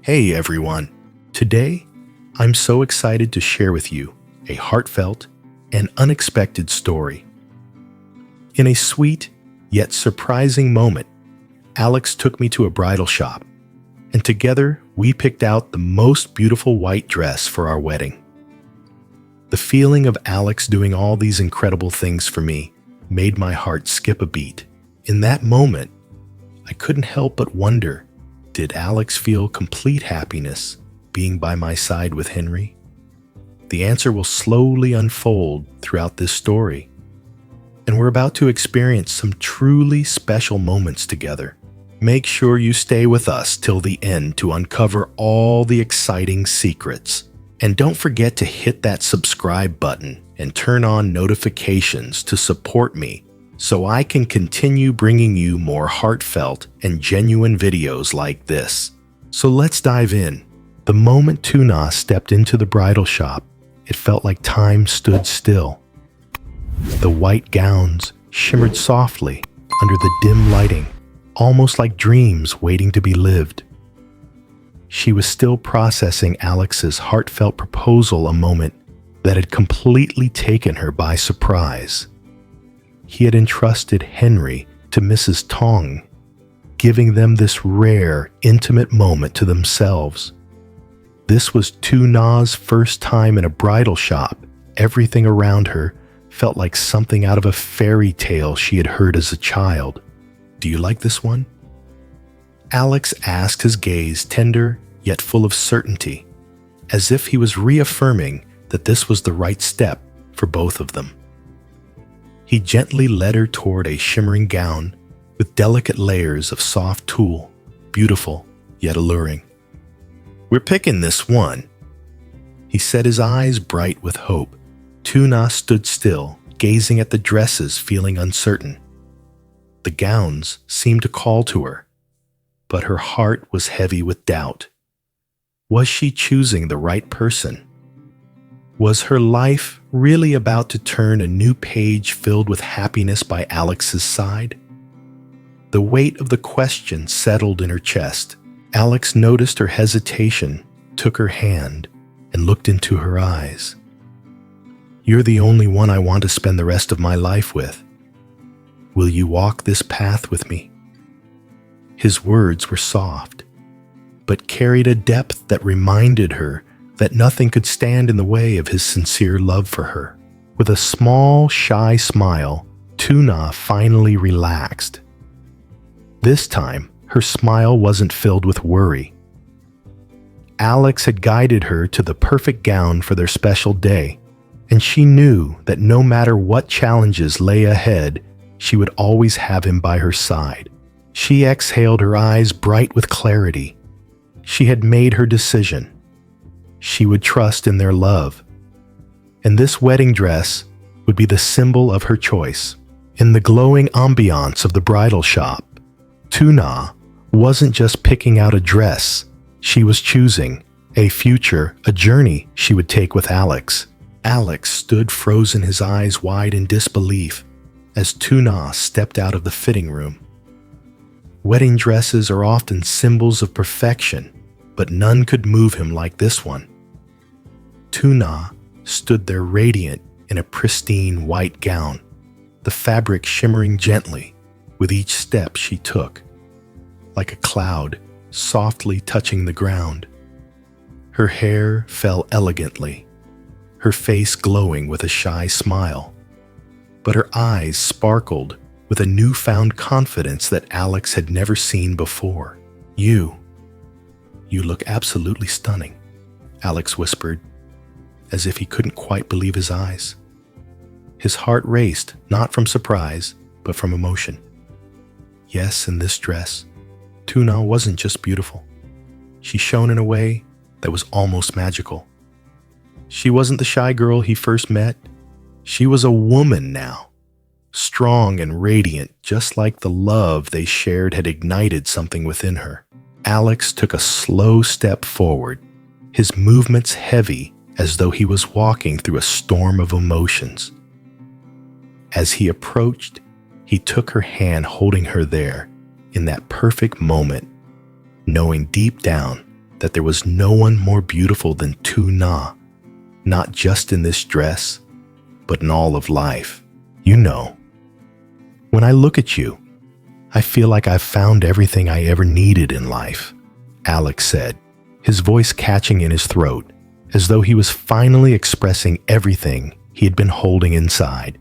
Hey everyone! Today, I'm so excited to share with you a heartfelt and unexpected story. In a sweet yet surprising moment, Alex took me to a bridal shop, and together we picked out the most beautiful white dress for our wedding. The feeling of Alex doing all these incredible things for me made my heart skip a beat. In that moment, I couldn't help but wonder, did Alex feel complete happiness being by my side with Henry? The answer will slowly unfold throughout this story, and we're about to experience some truly special moments together. Make sure you stay with us till the end to uncover all the exciting secrets. And don't forget to hit that subscribe button and turn on notifications to support me so I can continue bringing you more heartfelt and genuine videos like this. So let's dive in. The moment Tuna stepped into the bridal shop, it felt like time stood still. The white gowns shimmered softly under the dim lighting, almost like dreams waiting to be lived. She was still processing Alex's heartfelt proposal, a moment that had completely taken her by surprise. He had entrusted Henry to Mrs. Tong, giving them this rare, intimate moment to themselves. This was Tuna's first time in a bridal shop. Everything around her felt like something out of a fairy tale she had heard as a child. "Do you like this one?" Alex asked, his gaze tender yet full of certainty, as if he was reaffirming that this was the right step for both of them. He gently led her toward a shimmering gown with delicate layers of soft tulle, beautiful yet alluring. "We're picking this one," he said, his eyes bright with hope. Tuna stood still, gazing at the dresses, feeling uncertain. The gowns seemed to call to her, but her heart was heavy with doubt. Was she choosing the right person? Was her life really about to turn a new page filled with happiness by Alex's side? The weight of the question settled in her chest. Alex noticed her hesitation, took her hand, and looked into her eyes. "You're the only one I want to spend the rest of my life with. Will you walk this path with me?" His words were soft, but carried a depth that reminded her that nothing could stand in the way of his sincere love for her. With a small, shy smile, Tuna finally relaxed. This time, her smile wasn't filled with worry. Alex had guided her to the perfect gown for their special day, and she knew that no matter what challenges lay ahead, she would always have him by her side. She exhaled, her eyes bright with clarity. She had made her decision. She would trust in their love, and this wedding dress would be the symbol of her choice. In the glowing ambiance of the bridal shop, Tuna wasn't just picking out a dress, she was choosing a future, a journey she would take with Alex. Alex stood frozen, his eyes wide in disbelief, as Tuna stepped out of the fitting room. Wedding dresses are often symbols of perfection, but none could move him like this one. Tuna stood there radiant in a pristine white gown, the fabric shimmering gently with each step she took, like a cloud softly touching the ground. Her hair fell elegantly, her face glowing with a shy smile, but her eyes sparkled with a newfound confidence that Alex had never seen before. You look absolutely stunning," Alex whispered, as if he couldn't quite believe his eyes. His heart raced, not from surprise, but from emotion. Yes, in this dress, Tuna wasn't just beautiful. She shone in a way that was almost magical. She wasn't the shy girl he first met. She was a woman now, strong and radiant, just like the love they shared had ignited something within her. Alex took a slow step forward, his movements heavy as though he was walking through a storm of emotions. As he approached, he took her hand, holding her there in that perfect moment, knowing deep down that there was no one more beautiful than Tuna, not just in this dress, but in all of life. You know, when I look at you, I feel like I've found everything I ever needed in life, Alex said, his voice catching in his throat, as though he was finally expressing everything he had been holding inside.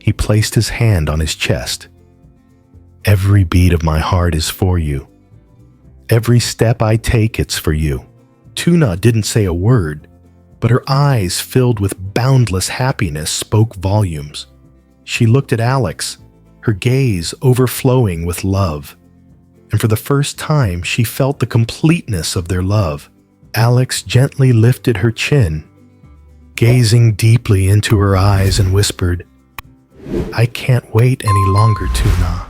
He placed his hand on his chest. Every beat of my heart is for you. Every step I take, it's for you. Tuna didn't say a word, but her eyes, filled with boundless happiness, spoke volumes. She looked at Alex, her gaze overflowing with love. And for the first time, she felt the completeness of their love. Alex gently lifted her chin, gazing deeply into her eyes, and whispered, "I can't wait any longer, Tuna.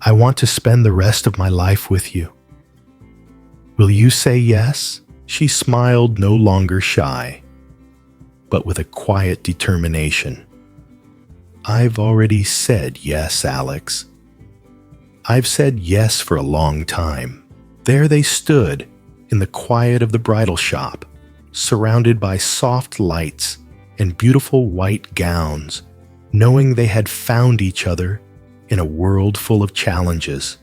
I want to spend the rest of my life with you. Will you say yes?" She smiled, no longer shy, but with a quiet determination. "I've already said yes, Alex. I've said yes for a long time." There they stood in the quiet of the bridal shop, surrounded by soft lights and beautiful white gowns, knowing they had found each other in a world full of challenges,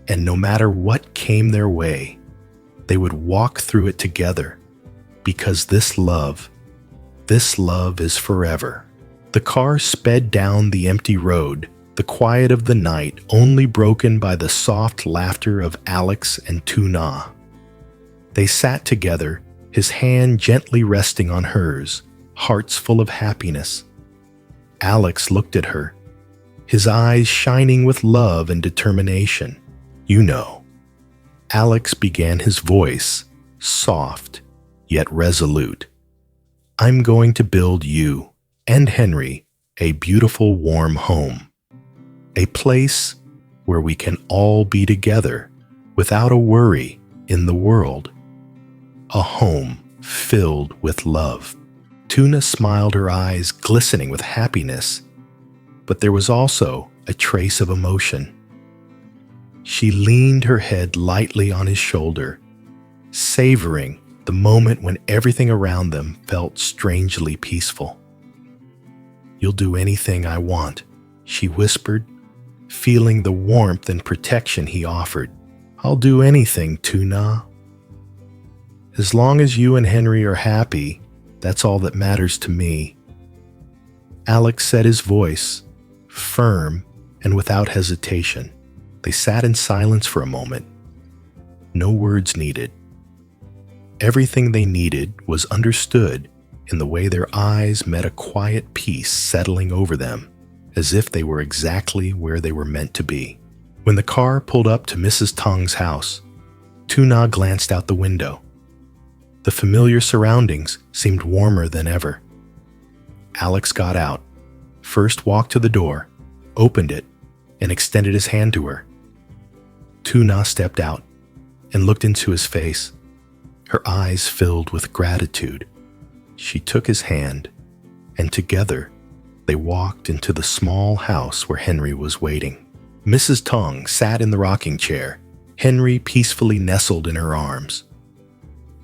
and no matter what came their way, they would walk through it together, because this love is forever. The car sped down the empty road, the quiet of the night only broken by the soft laughter of Alex and Tuna. They sat together, his hand gently resting on hers, hearts full of happiness. Alex looked at her, his eyes shining with love and determination. "You know," Alex began, his voice soft yet resolute, "I'm going to build you and Henry a beautiful, warm home. A place where we can all be together without a worry in the world. A home filled with love." Tuna smiled, her eyes glistening with happiness, but there was also a trace of emotion. She leaned her head lightly on his shoulder, savoring the moment when everything around them felt strangely peaceful. "You'll do anything I want," she whispered, feeling the warmth and protection he offered. "I'll do anything, Tuna. As long as you and Henry are happy, that's all that matters to me." Alex said, his voice firm and without hesitation. They sat in silence for a moment. No words needed. Everything they needed was understood in the way their eyes met a quiet peace settling over them, as if they were exactly where they were meant to be. When the car pulled up to Mrs. Tong's house, Tuna glanced out the window. The familiar surroundings seemed warmer than ever. Alex got out, first walked to the door, opened it, and extended his hand to her. Tuna stepped out and looked into his face, her eyes filled with gratitude. She took his hand, and together they walked into the small house where Henry was waiting. Mrs. Tong sat in the rocking chair, Henry peacefully nestled in her arms.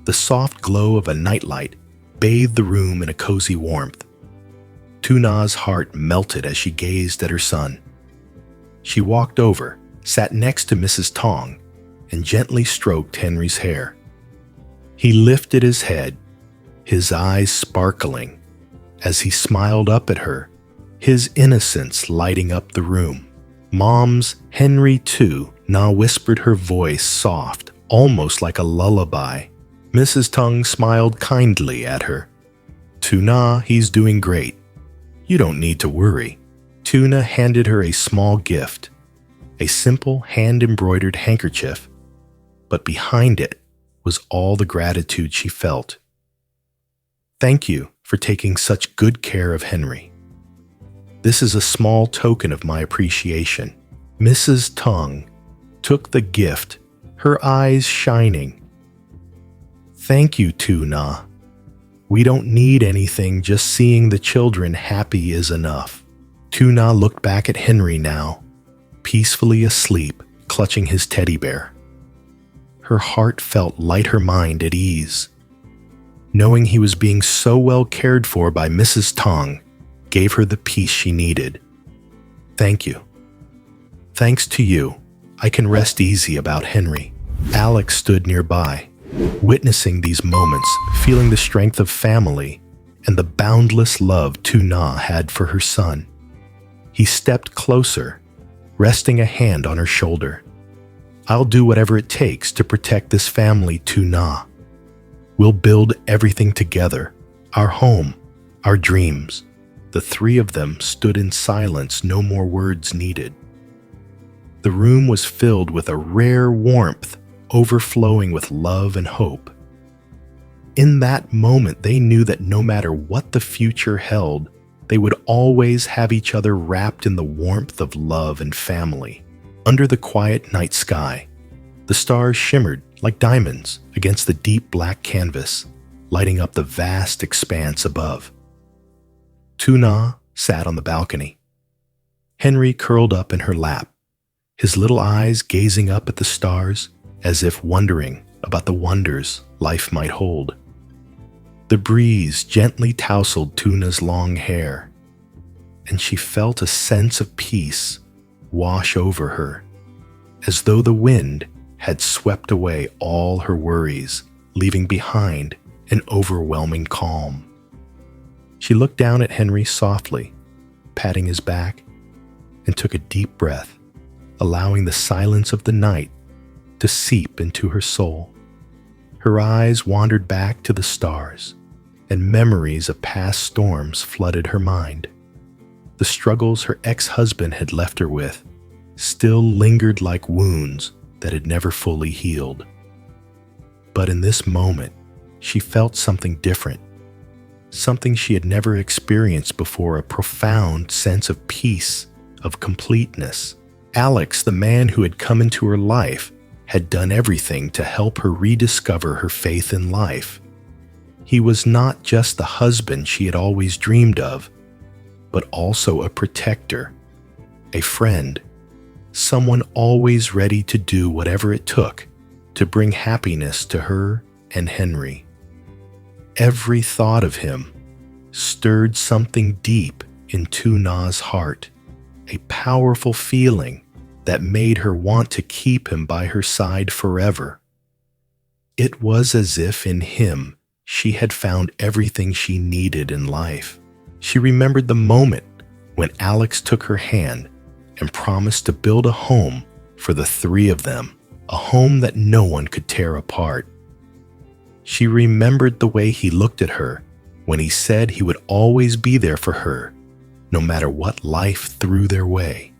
The soft glow of a nightlight bathed the room in a cozy warmth. Tuna's heart melted as she gazed at her son. She walked over, sat next to Mrs. Tong, and gently stroked Henry's hair. He lifted his head, his eyes sparkling, as he smiled up at her, his innocence lighting up the room. "Mom's Henry too," Na whispered, her voice soft, almost like a lullaby. Mrs. Tong smiled kindly at her. "Tuna, he's doing great. You don't need to worry." Tuna handed her a small gift, a simple hand-embroidered handkerchief, but behind it was all the gratitude she felt. "Thank you for taking such good care of Henry. This is a small token of my appreciation." Mrs. Tong took the gift, her eyes shining. "Thank you, Tuna. We don't need anything, just seeing the children happy is enough." Tuna looked back at Henry now, peacefully asleep, clutching his teddy bear. her heart felt light, her mind at ease. Knowing he was being so well cared for by Mrs. Tong gave her the peace she needed. Thank you. Thanks to you, I can rest easy about Henry. Alex stood nearby, witnessing these moments, feeling the strength of family and the boundless love Tuna had for her son. He stepped closer, resting a hand on her shoulder. I'll do whatever it takes to protect this family, Tuna. We'll build everything together, our home, our dreams. The three of them stood in silence, no more words needed. The room was filled with a rare warmth, overflowing with love and hope. In that moment, they knew that no matter what the future held, they would always have each other wrapped in the warmth of love and family. Under the quiet night sky, the stars shimmered like diamonds against the deep black canvas, lighting up the vast expanse above. Tuna sat on the balcony. Henry curled up in her lap, his little eyes gazing up at the stars as if wondering about the wonders life might hold. The breeze gently tousled Tuna's long hair, and she felt a sense of peace wash over her, as though the wind had swept away all her worries, leaving behind an overwhelming calm. She looked down at Henry softly, patting his back, and took a deep breath, allowing the silence of the night to seep into her soul. Her eyes wandered back to the stars, and memories of past storms flooded her mind. The struggles her ex-husband had left her with still lingered like wounds that had never fully healed. But in this moment, she felt something different, something she had never experienced before, a profound sense of peace, of completeness. Alex, the man who had come into her life, had done everything to help her rediscover her faith in life. He was not just the husband she had always dreamed of, but also a protector, a friend, someone always ready to do whatever it took to bring happiness to her and Henry. Every thought of him stirred something deep in Tuna's heart, a powerful feeling that made her want to keep him by her side forever. It was as if in him she had found everything she needed in life. She remembered the moment when Alex took her hand and promised to build a home for the three of them, a home that no one could tear apart. She remembered the way he looked at her when he said he would always be there for her, no matter what life threw their way.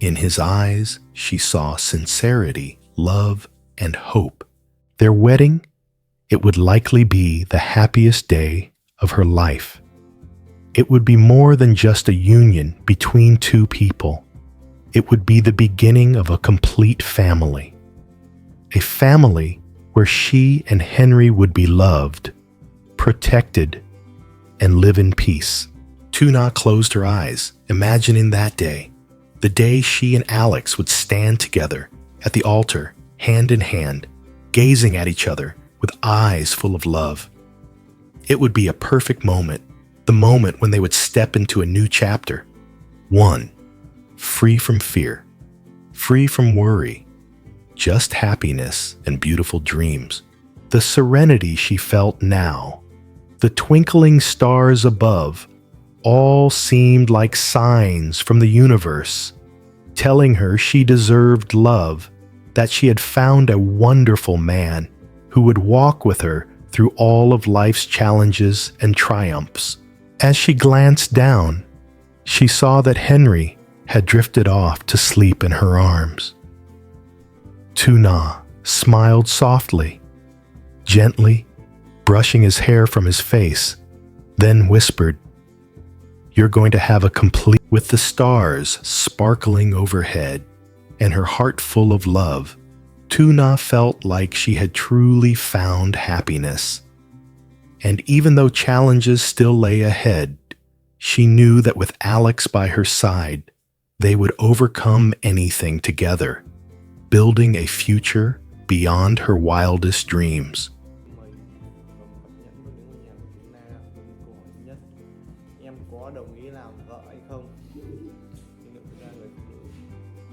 In his eyes, she saw sincerity, love, and hope. Their wedding, it would likely be the happiest day of her life. It would be more than just a union between two people. It would be the beginning of a complete family. A family where she and Henry would be loved, protected, and live in peace. Tuna closed her eyes, imagining that day, the day she and Alex would stand together at the altar, hand in hand, gazing at each other with eyes full of love. It would be a perfect moment, the moment when they would step into a new chapter. One, free from fear, free from worry, just happiness and beautiful dreams. The serenity she felt now, the twinkling stars above, all seemed like signs from the universe, telling her she deserved love, that she had found a wonderful man who would walk with her through all of life's challenges and triumphs. As she glanced down, she saw that Henry had drifted off to sleep in her arms. Tuna smiled softly, gently, brushing his hair from his face, then whispered, "You're going to have a complete..." With the stars sparkling overhead and her heart full of love, Tuna felt like she had truly found happiness. And even though challenges still lay ahead, she knew that with Alex by her side, they would overcome anything together, building a future beyond her wildest dreams. Mời và cập nhật vào những ngôi nhà của chúng ta. Câu hỏi thứ nhất: em có đồng ý làm vợ hay không? Những người ra người phụ nữ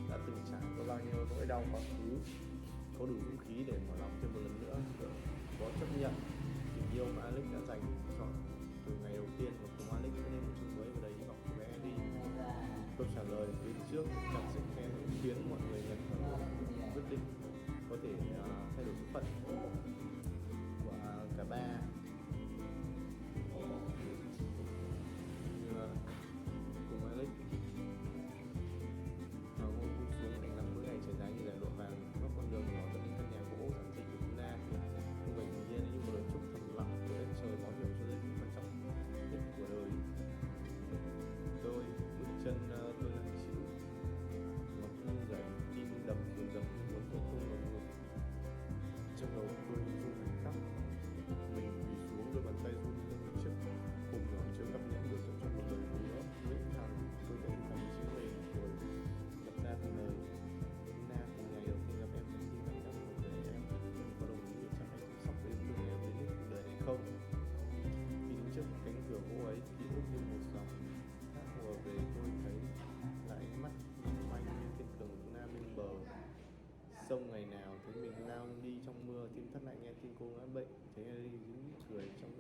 đã từng trải qua bao nhiêu nỗi đau quá khứ, có đủ dũng khí để mở lòng thêm một lần nữa, có chấp nhận tình yêu mà Alex đã dành chọn từ ngày đầu tiên, và cùng Alex vẽ nên một chương mới và đầy hy vọng của bé đi. Câu trả lời phía trước chắc sẽ khiến mọi người nhận ra quyết định có thể thay đổi số phận của cả ba. Như cùng Alex ngồi xuống ánh nắng mỗi ngày trời giá như giải lụa vàng các con đường nhỏ dẫn đến căn nhà gỗ giản dị của chúng ta. Không phải tự nhiên như một lời chúc thầm lặng của đất trời báo hiệu cho giây phút quan trọng nhất của đời. Tôi bước chân tôi nặng trĩu, ngón run rẩy, tim đập dồn dập như muốn vỡ tung lồng ngực. Trong đầu tôi run rẩy khắp, mình quỳ xuống, đôi bàn tay run lên những chiếc hộp nhỏ chứa cặp nhẫn được trong một lời hứa vĩnh hằng. Tôi đẩy thành chiếc mền rồi đập ra thành lời: Luna, từ ngày đầu tiên gặp em, tôi xin khẳng định một đời em có đồng ý cho anh chăm sóc đến từng em đến hết cuộc đời này không? Khi đứng trước cánh cửa gỗ ấy, ký ức như một dòng thác ùa về. Tôi thấy lại ánh mắt manh như thiên đường Luna bên bờ sông. Ngày nào thấy mình lao đi trong mưa, tim thắt lại nghe tin cô ngã bệnh, thấy Ellie díu cười trong